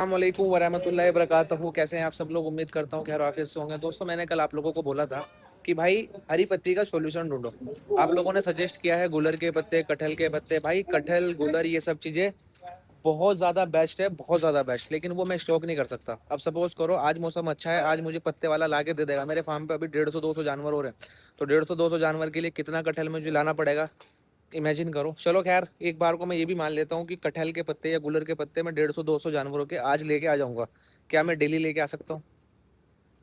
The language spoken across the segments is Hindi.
अस्सलामुअलैकुम वरहमतुल्लाहि वबरकातुहू। कैसे हैं आप सब लोग? उम्मीद करता हूँ खैर आफियत से होंगे। दोस्तों, मैंने कल आप लोगों को बोला था कि भाई हरी पत्ती का सॉल्यूशन ढूंढो। आप लोगों ने सजेस्ट किया है गुलर के पत्ते, कटहल के पत्ते। भाई कटहल, गुलर, ये सब चीज़ें बहुत ज़्यादा बेस्ट है, बहुत ज़्यादा बेस्ट। लेकिन वो मैं स्टॉक नहीं कर सकता। अब सपोज करो आज मौसम अच्छा है, आज मुझे पत्ते वाला ला के दे देगा। मेरे फार्म पे अभी 150-200 जानवर हो रहे हैं, तो 150-200 जानवर के लिए कितना कटहल मुझे लाना पड़ेगा? इमेजिन करो। चलो खैर, एक बार को मैं ये भी मान लेता हूँ कि कटहल के पत्ते या गुलर के पत्ते मैं 150-200 जानवरों के आज लेके आ जाऊंगा। क्या मैं डेली लेके आ सकता हूँ?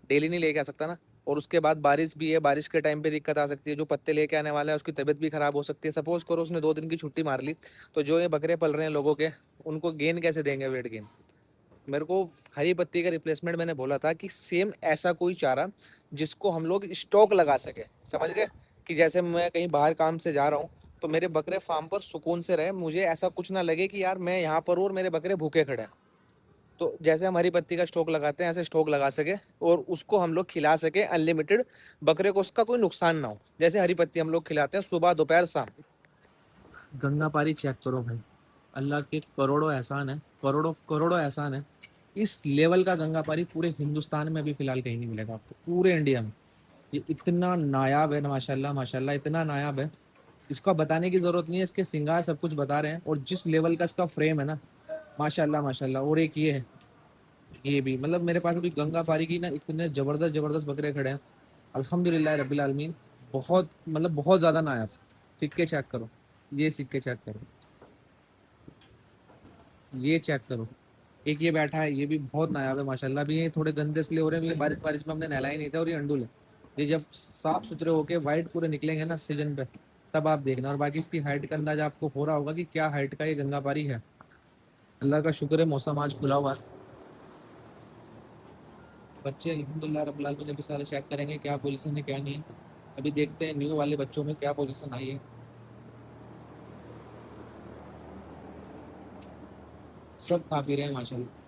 डेली नहीं लेके आ सकता ना। और उसके बाद बारिश भी है, बारिश के टाइम पे दिक्कत आ सकती है। जो पत्ते लेके आने वाला है उसकी तबीयत भी खराब हो सकती है। सपोज करो उसने 2 दिन की छुट्टी मार ली, तो जो ये बकरे पल रहे हैं लोगों के, उनको गेन कैसे देंगे, वेट गेन? मेरे को हरी पत्ती का रिप्लेसमेंट मैंने बोला था कि सेम ऐसा कोई चारा जिसको हम लोग स्टॉक लगा सके। समझ गए? कि जैसे मैं कहीं बाहर काम से जा रहा हूँ, तो मेरे बकरे फार्म पर सुकून से रहे, मुझे ऐसा कुछ ना लगे कि यार मैं यहाँ पर हूँ और मेरे बकरे भूखे खड़े हैं। तो जैसे हम हरी पत्ती का स्टॉक लगाते हैं, ऐसे स्टॉक लगा सके और उसको हम लोग खिला सके अनलिमिटेड। बकरे को उसका कोई नुकसान ना हो। जैसे हरी पत्ती हम लोग खिलाते हैं सुबह, दोपहर, शाम। गंगा पारी चेक करो भाई। अल्लाह के करोड़ों एहसान है, करोड़ों करोड़ों एहसान है। इस लेवल का गंगा पारी पूरे हिंदुस्तान में अभी फिलहाल कहीं नहीं मिलेगा आपको, पूरे इंडिया में। ये इतना नायाब है ना, माशाल्लाह माशाल्लाह, इतना नायाब है। इसका बताने की जरूरत नहीं है, इसके सिंगार सब कुछ बता रहे हैं। और जिस लेवल का इसका फ्रेम है ना, माशाल्लाह माशाल्लाह। और एक ये है, ये भी मतलब मेरे पास अभी गंगा पारी की ना इतने जबरदस्त जबरदस्त बकरे खड़े हैं, अल्हम्दुलिल्लाह रब्बिल आलमीन। बहुत मतलब बहुत ज्यादा नायाब। सिक्के चेक करो, ये सिक्के चेक करो, ये चेक करो। एक ये बैठा है, ये भी बहुत नायाब है माशाल्लाह। भी ये थोड़े गंदे इसलिए हो रहे हैं, ये बारिश बारिश में हमने नहलाया ही नहीं था। और ये अंडुल है। ये जब साफ सुथरे होके वाइट पूरे निकलेंगे ना सीजन पे, तब आप देखना। और बाकी इसकी हाइट का अंदाजा आपको हो रहा होगा कि क्या हाइट का ये गंगापारी है। अल्लाह का शुक्र है मौसम आज खुला हुआ है। बच्चे अल्हम्दुलिल्लाह रब्बिल आलमीन अभी सारे चेक करेंगे क्या पोजीशन है क्या नहीं है। अभी देखते हैं न्यू वाले बच्चों में क्या पोजीशन आई है। सब खा पी रहे हैं माशाल्लाह।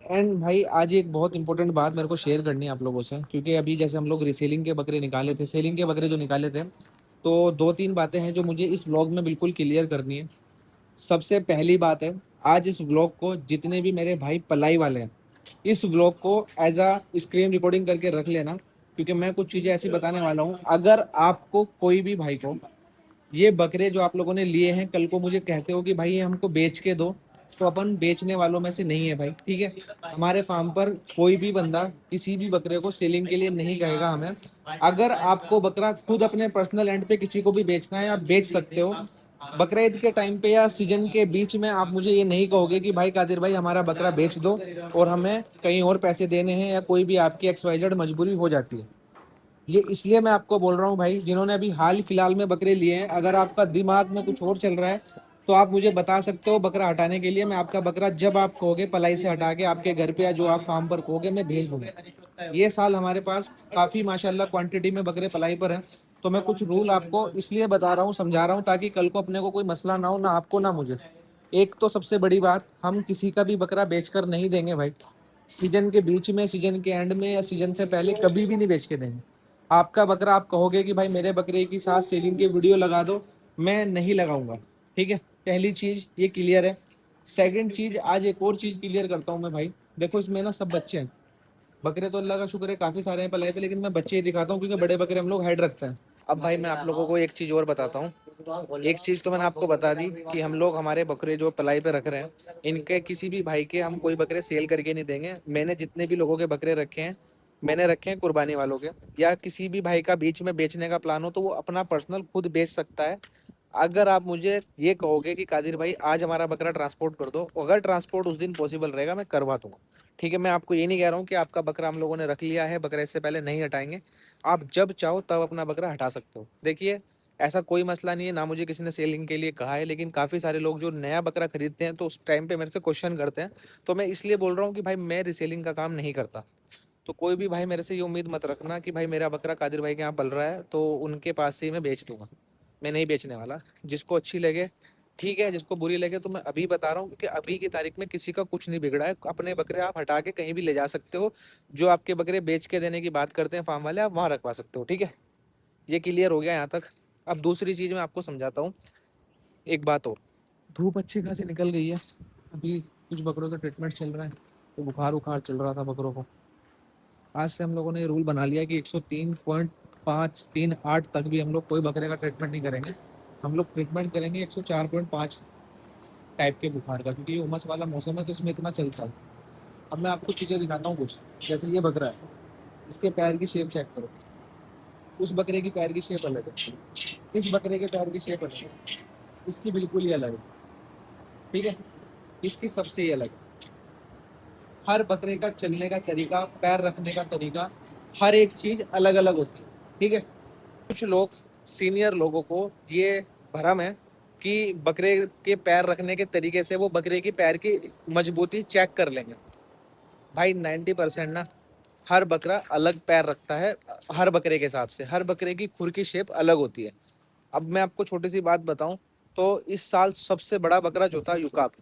एंड भाई आज एक बहुत इंपॉर्टेंट बात मेरे को शेयर करनी है आप लोगों से, क्योंकि अभी जैसे हम लोग रिसेलिंग के बकरे निकाले थे, सेलिंग के बकरे जो निकाले थे, तो 2-3 बातें हैं जो मुझे इस व्लॉग में बिल्कुल क्लियर करनी है। सबसे पहली बात है, आज इस व्लॉग को जितने भी मेरे भाई पलाई वाले हैं, इस व्लॉग को एज अ स्क्रीन रिकॉर्डिंग करके रख लेना। क्योंकि मैं कुछ चीजें ऐसी बताने वाला हूँ, अगर आपको कोई भी भाई को ये बकरे जो आप लोगों ने लिए हैं, कल को मुझे कहते हो कि भाई ये हमको बेच के दो, तो अपन बेचने वालों में से नहीं है भाई, ठीक है? हमारे फार्म पर कोई भी बंदा किसी भी बकरे को सेलिंग के लिए नहीं कहेगा हमें। अगर आपको बकरा खुद अपने पर्सनल एंड पे किसी को भी बेचना है, आप बेच सकते हो। बकरा ईद के टाइम पे या सीजन के बीच में आप मुझे ये नहीं कहोगे कि भाई कादिर भाई हमारा बकरा बेच दो और हमें कहीं और पैसे देने हैं, या कोई भी आपकी एक्सवाइजेड मजबूरी हो जाती है। ये इसलिए मैं आपको बोल रहा हूँ भाई, जिन्होंने अभी हाल फिलहाल में बकरे लिए हैं, अगर आपका दिमाग में कुछ और चल रहा है तो आप मुझे बता सकते हो बकरा हटाने के लिए। मैं आपका बकरा जब आप कहोगे पलाई से हटा के आपके घर पे या जो आप फार्म पर कहोगे मैं भेज दूंगा। ये साल हमारे पास काफी माशाल्लाह क्वांटिटी में बकरे पलाई पर हैं। तो मैं कुछ रूल आपको इसलिए बता रहा हूँ, समझा रहा हूँ, ताकि कल को अपने को कोई मसला ना हो, ना आपको ना मुझे। एक तो सबसे बड़ी बात, हम किसी का भी बकरा बेचकर नहीं देंगे भाई। सीजन के बीच में, सीजन के एंड में या सीजन से पहले कभी भी नहीं बेच के देंगे। आपका बकरा आप कहोगे कि भाई मेरे बकरे की साथ सेलिंग की वीडियो लगा दो, मैं नहीं लगाऊंगा। ठीक है, पहली चीज ये क्लियर है। सेकंड चीज, आज एक और चीज क्लियर करता हूँ मैं भाई। देखो इसमें ना सब बच्चे हैं। बकरे तो अल्लाह का शुक्र है काफी सारे हैं पलाए पे, लेकिन मैं बच्चे ही दिखाता हूँ क्योंकि बड़े बकरे हम लोग हाइड रखते हैं। अब भाई मैं आप लोगों को एक चीज और बताता हूँ। एक चीज तो मैंने आपको बता दी कि हम लोग हमारे बकरे जो पलाई पे रख रहे हैं, इनके किसी भी भाई के हम कोई बकरे सेल करके नहीं देंगे। मैंने जितने भी लोगों के बकरे रखे हैं, मैंने रखे हैं कुर्बानी वालों के। या किसी भी भाई का बीच में बेचने का प्लान हो तो वो अपना पर्सनल खुद बेच सकता है। अगर आप मुझे ये कहोगे कि कादिर भाई आज हमारा बकरा ट्रांसपोर्ट कर दो, अगर ट्रांसपोर्ट उस दिन पॉसिबल रहेगा मैं करवा दूंगा। ठीक है, मैं आपको ये नहीं कह रहा हूँ कि आपका बकरा हम लोगों ने रख लिया है, बकरा इससे पहले नहीं हटाएंगे। आप जब चाहो तब अपना बकरा हटा सकते हो। देखिए, ऐसा कोई मसला नहीं है, ना मुझे किसी ने सेलिंग के लिए कहा है। लेकिन काफ़ी सारे लोग जो नया बकरा खरीदते हैं तो उस टाइम पे मेरे से क्वेश्चन करते हैं। तो मैं इसलिए बोल रहा हूँ कि भाई मैं रिसेलिंग का काम नहीं करता। तो कोई भी भाई मेरे से ये उम्मीद मत रखना कि भाई मेरा बकरा कादिर भाई के यहाँ पल रहा है तो उनके पास से ही मैं बेच दूंगा। मैं नहीं बेचने वाला। जिसको अच्छी लगे ठीक है, जिसको बुरी लगे तो मैं अभी बता रहा हूँ, क्योंकि अभी की तारीख में किसी का कुछ नहीं बिगड़ा है। अपने बकरे आप हटा के कहीं भी ले जा सकते हो। जो आपके बकरे बेच के देने की बात करते हैं फार्म वाले, आप वहाँ रखवा सकते हो। ठीक है, ये क्लियर हो गया यहाँ तक। अब दूसरी चीज़ मैं आपको समझाता हूँ। एक बात और, धूप अच्छी खासी निकल गई है। अभी कुछ बकरों का ट्रीटमेंट चल रहा है, तो बुखार उखार चल रहा था बकरों को। आज से हम लोगों ने रूल बना लिया कि 103.538 तक भी हम लोग कोई बकरे का ट्रीटमेंट नहीं करेंगे। हम लोग ट्रीटमेंट करेंगे 104.5 टाइप के बुखार का, क्योंकि ये उमस वाला मौसम है तो इसमें इतना चलता है। अब मैं आपको चीज़ें दिखाता हूँ कुछ, जैसे ये बकरा है, इसके पैर की शेप चेक करो। उस बकरे की पैर की शेप अलग है, इस बकरे के पैर की शेप अलग है, इसकी बिल्कुल ही अलग है, ठीक है, इसकी सबसे ही अलग है। हर बकरे का चलने का तरीका, पैर रखने का तरीका, हर एक चीज अलग अलग होती है, ठीक है। कुछ लोग, सीनियर लोगों को ये भ्रम है कि बकरे के पैर रखने के तरीके से वो बकरे की पैर की मजबूती चेक कर लेंगे। भाई 90% ना, हर बकरा अलग पैर रखता है। हर बकरे के हिसाब से हर बकरे की खुर की शेप अलग होती है। अब मैं आपको छोटी सी बात बताऊं, तो इस साल सबसे बड़ा बकरा जो था युकाप,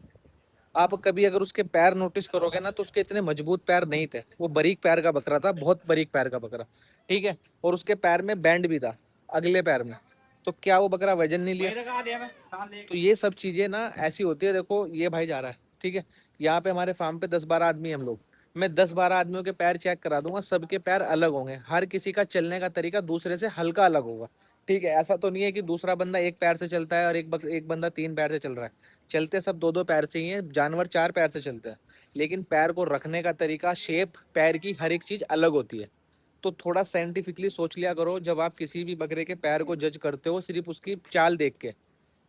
आप कभी अगर उसके पैर नोटिस करोगे ना तो उसके इतने मजबूत पैर नहीं थे। वो बारीक पैर का बकरा था, बहुत बारीक पैर का बकरा, ठीक है। और उसके पैर में बैंड भी था अगले पैर में। तो क्या वो बकरा वजन नहीं लिया? तो ये सब चीजें ना ऐसी होती है। देखो ये भाई जा रहा है, ठीक है, यहाँ पे हमारे फार्म पे 10-12 आदमी हम लोग, मैं 10-12 आदमियों के पैर चेक करा दूंगा, सबके पैर अलग होंगे। हर किसी का चलने का तरीका दूसरे से हल्का अलग होगा, ठीक है। ऐसा तो नहीं है कि दूसरा बंदा एक पैर से चलता है और एक बंदा 3 पैर से चल रहा है। चलते सब 2-2 पैर से ही हैं, जानवर 4 पैर से चलते हैं, लेकिन पैर को रखने का तरीका, शेप, पैर की हर एक चीज अलग होती है। तो थोड़ा साइंटिफिकली सोच लिया करो जब आप किसी भी बकरे के पैर को जज करते हो सिर्फ उसकी चाल देख के।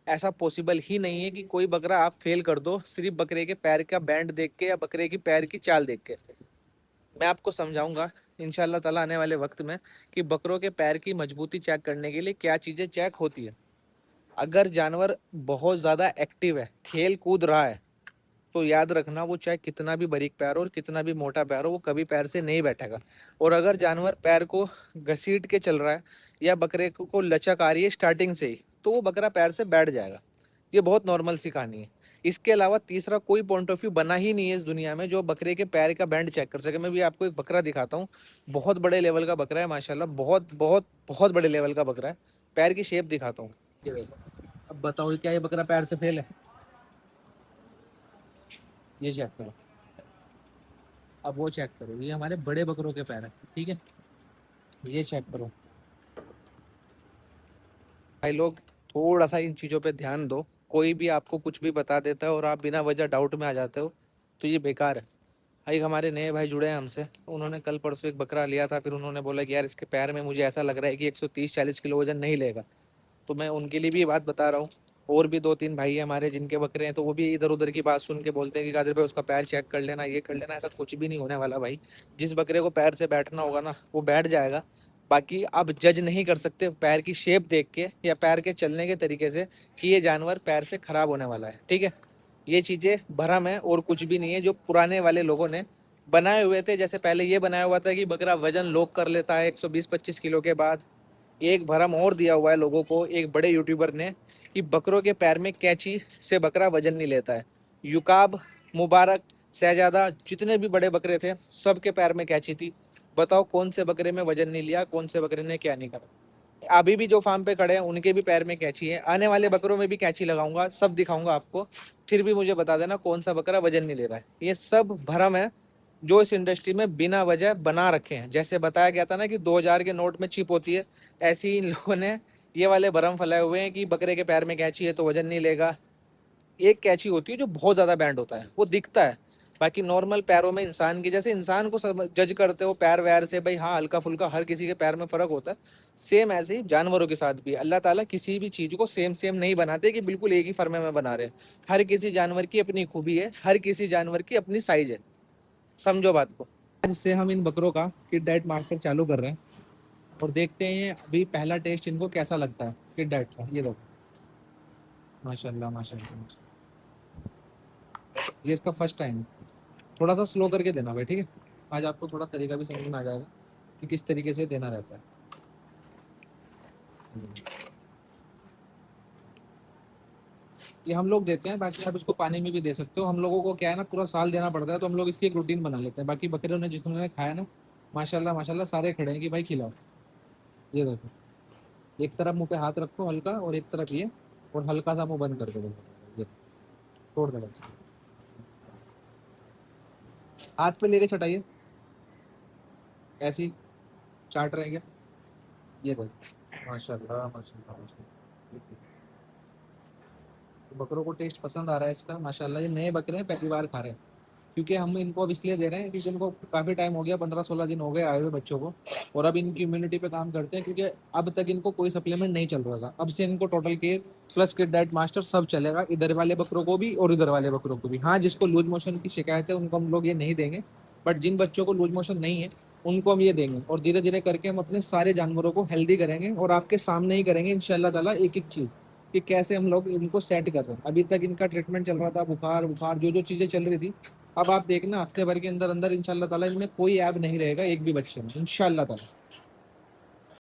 ऐसा पॉसिबल ही नहीं है कि कोई बकरा आप फेल कर दो सिर्फ बकरे के पैर का बैंड देख के या बकरे की पैर की चाल देख के। मैं आपको समझाऊंगा इंशाल्लाह ताला आने वाले वक्त में कि बकरों के पैर की मजबूती चेक करने के लिए क्या चीज़ें चेक होती है। अगर जानवर बहुत ज़्यादा एक्टिव है, खेल कूद रहा है, तो याद रखना वो चाहे कितना भी बारीक पैर हो और कितना भी मोटा पैर हो, वो कभी पैर से नहीं बैठेगा। और अगर जानवर पैर को घसीट के चल रहा है या बकरे को लचक आ रही है स्टार्टिंग से ही, तो वो बकरा पैर से बैठ जाएगा। ये बहुत नॉर्मल सी कहानी है। इसके अलावा तीसरा कोई पॉइंट ऑफ व्यू बना ही नहीं है इस दुनिया में जो बकरे के पैर का बैंड चेक कर सके। मैं भी आपको एक बकरा दिखाता हूँ, बहुत बड़े लेवल का बकरा है माशाल्लाह, बहुत बहुत बहुत बड़े लेवल का बकरा है। पैर की शेप दिखाता हूँ, ये देखो। अब बताओ क्या ये बकरा पैर से फेल है? ये चेक करो, अब वो चेक करो, ये हमारे बड़े बकरों के पैर है, ठीक है। ये चेक करो। भाई लोग, थोड़ा सा इन चीज़ों पे ध्यान दो। कोई भी आपको कुछ भी बता देता है और आप बिना वजह डाउट में आ जाते हो, तो ये बेकार है। भाई हमारे नए भाई जुड़े हैं हमसे, उन्होंने कल परसों एक बकरा लिया था, फिर उन्होंने बोला कि यार इसके पैर में मुझे ऐसा लग रहा है कि 130-140 किलो वजन नहीं लेगा। तो मैं उनके लिए भी ये बात बता रहा हूँ। और भी 2-3 भाई हैं हमारे जिनके बकरे हैं, तो वो भी इधर उधर की बात सुन के बोलते हैं कि कादिर भाई उसका पैर चेक कर लेना, ये कर लेना। ऐसा कुछ भी नहीं होने वाला भाई। जिस बकरे को पैर से बैठना होगा ना वो बैठ जाएगा। बाकी आप जज नहीं कर सकते पैर की शेप देख के या पैर के चलने के तरीके से कि ये जानवर पैर से खराब होने वाला है, ठीक है। ये चीज़ें भरम है और कुछ भी नहीं है, जो पुराने वाले लोगों ने बनाए हुए थे। जैसे पहले ये बनाया हुआ था कि बकरा वजन लॉक कर लेता है 120-25 किलो के बाद। एक भरम और दिया हुआ है लोगों को एक बड़े यूट्यूबर ने कि बकरों के पैर में कैंची से बकरा वजन नहीं लेता है। युकाब, मुबारक, शहजादा, जितने भी बड़े बकरे थे सबके पैर में कैंची थी। बताओ कौन से बकरे में वजन नहीं लिया, कौन से बकरे ने क्या नहीं करा। अभी भी जो फार्म पे खड़े हैं उनके भी पैर में कैंची है, आने वाले बकरों में भी कैंची लगाऊंगा, सब दिखाऊंगा आपको। फिर भी मुझे बता देना कौन सा बकरा वजन नहीं ले रहा है। ये सब भरम है जो इस इंडस्ट्री में बिना वजह बना रखे हैं। जैसे बताया गया था ना कि 2000 के नोट में चिप होती है, ऐसे ही इन लोगों ने ये वाले भरम फैलाए हुए हैं कि बकरे के पैर में कैंची है तो वजन नहीं लेगा। एक कैंची होती है जो बहुत ज्यादा बैंड होता है, वो दिखता है। बाकी नॉर्मल पैरों में इंसान की, जैसे इंसान को जज करते हो पैर वैर से, भाई हाँ हल्का फुल्का हर किसी के पैर में फर्क होता है, सेम ऐसे ही जानवरों के साथ भी अल्लाह ताला किसी भी चीज को सेम सेम नहीं बनाते कि बिल्कुल एक ही फर्मे में बना रहे हैं। हर किसी जानवर की अपनी खूबी है, हर किसी जानवर की अपनी साइज है, समझो बात को। इससे हम इन बकरों का किड डाइट मार्केट चालू कर रहे हैं और देखते हैं अभी पहला टेस्ट इनको कैसा लगता है किड डाइट का। ये देखो, माशाल्लाह माशाल्लाह माशाल्लाह। ये इसका फर्स्ट टाइम है। थोड़ा सा स्लो करके देना भाई, ठीक है। आज आपको थोड़ा तरीका भी समझ में आ जाएगा कि किस तरीके से देना रहता है। ये हम लोग देते हैं, बाकी आप इसको पानी में भी दे सकते हो। हम लोगों को क्या है ना, पूरा साल देना पड़ता है, तो हम लोग इसकी एक रूटीन बना लेते हैं। बाकी बकरियों ने जिसने खाया ना, माशाल्लाह माशाल्लाह सारे खड़े हैं कि भाई खिलाओ। ये देखो, एक तरफ मुंह पे हाथ रखो हल्का और एक तरफ ये, और हल्का सा मुंह बंद कर दो। ये छोड़ दो बस। हाथ पे लेके चटाइए, ऐसे ही चाट रहे हैं क्या? ये देखो, माशाल्लाह माशाल्लाह माशाल्लाह। तो बकरों को टेस्ट पसंद आ रहा है इसका माशाल्लाह। ये नए बकरे हैं, पहली बार खा रहे हैं, क्योंकि हम इनको अब इसलिए दे रहे हैं क्योंकि इनको काफ़ी टाइम हो गया, 15-16 दिन हो गए आए हुए बच्चों को, और अब इनकी इम्यूनिटी पे काम करते हैं, क्योंकि अब तक इनको कोई सप्लीमेंट नहीं चल रहा था। अब से इनको total care plus kid diet master सब चलेगा, इधर वाले बकरों को भी और इधर वाले बकरों को भी। हाँ, जिसको लूज मोशन की शिकायत है उनको हम लोग ये नहीं देंगे, बट जिन बच्चों को लूज मोशन नहीं है उनको हम ये देंगे, और धीरे धीरे करके हम अपने सारे जानवरों को हेल्दी करेंगे, और आपके सामने ही करेंगे इंशाल्लाह ताला एक एक चीज़, कि कैसे हम लोग इनको सेट कर रहे हैं। अभी तक इनका ट्रीटमेंट चल रहा था, बुखार बुखार जो जो चीज़ें चल रही थी, अब आप देखना हफ्ते भर के अंदर अंदर इंशाल्लाह ताला इनमें कोई ऐब नहीं रहेगा एक भी बच्चे में, इंशाल्लाह ताला।